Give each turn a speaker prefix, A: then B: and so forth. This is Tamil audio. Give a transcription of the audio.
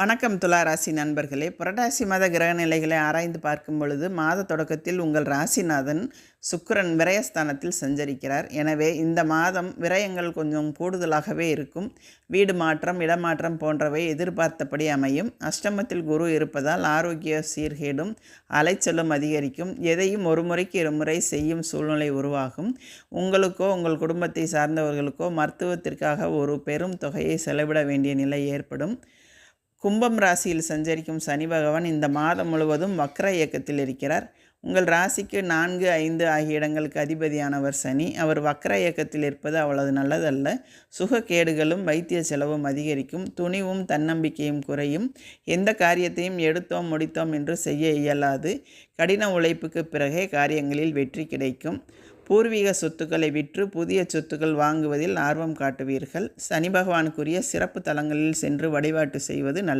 A: வணக்கம் துலா ராசி நண்பர்களே. புரட்டாசி மாத கிரக நிலைகளை ஆராய்ந்து பார்க்கும் பொழுது மாத தொடக்கத்தில் உங்கள் ராசிநாதன் சுக்கிரன் விரயஸ்தானத்தில் சஞ்சரிக்கிறார். எனவே இந்த மாதம் விரயங்கள் கொஞ்சம் கூடுதலாகவே இருக்கும். வீடு மாற்றம், இடமாற்றம் போன்றவை எதிர்பார்த்தபடி அமையும். அஷ்டமத்தில் குரு இருப்பதால் ஆரோக்கிய சீர்கேடும் அலைச்சலும் அதிகரிக்கும். எதையும் ஒரு முறைக்கு இருமுறை செய்யும் சூழ்நிலை உருவாகும். உங்களுக்கோ உங்கள் குடும்பத்தை சார்ந்தவர்களுக்கோ மருத்துவத்திற்காக ஒரு பெரும் தொகையை செலவிட வேண்டிய நிலை ஏற்படும். கும்பம் ராசியில் சஞ்சரிக்கும் சனி பகவான் இந்த மாதம் முழுவதும் வக்ர இயக்கத்தில் இருக்கிறார். உங்கள் ராசிக்கு 4, 5 ஆகிய இடங்களுக்கு அதிபதியானவர் சனி. அவர் வக்ர இயக்கத்தில் இருப்பது அவ்வளவு நல்லதல்ல. சுகக்கேடுகளும் வைத்திய செலவும் அதிகரிக்கும். துணிவும் தன்னம்பிக்கையும் குறையும். எந்த காரியத்தையும் எடுத்தோம் முடித்தோம் என்று செய்ய இயலாது. கடின உழைப்புக்கு பிறகே காரியங்களில் வெற்றி கிடைக்கும். பூர்வீக சொத்துக்களை விற்று புதிய சொத்துக்கள் வாங்குவதில் ஆர்வம் காட்டுவீர்கள். சனி பகவானுக்குரிய சிறப்பு தலங்களில் சென்று வழிபாட்டு செய்வது நல்லது.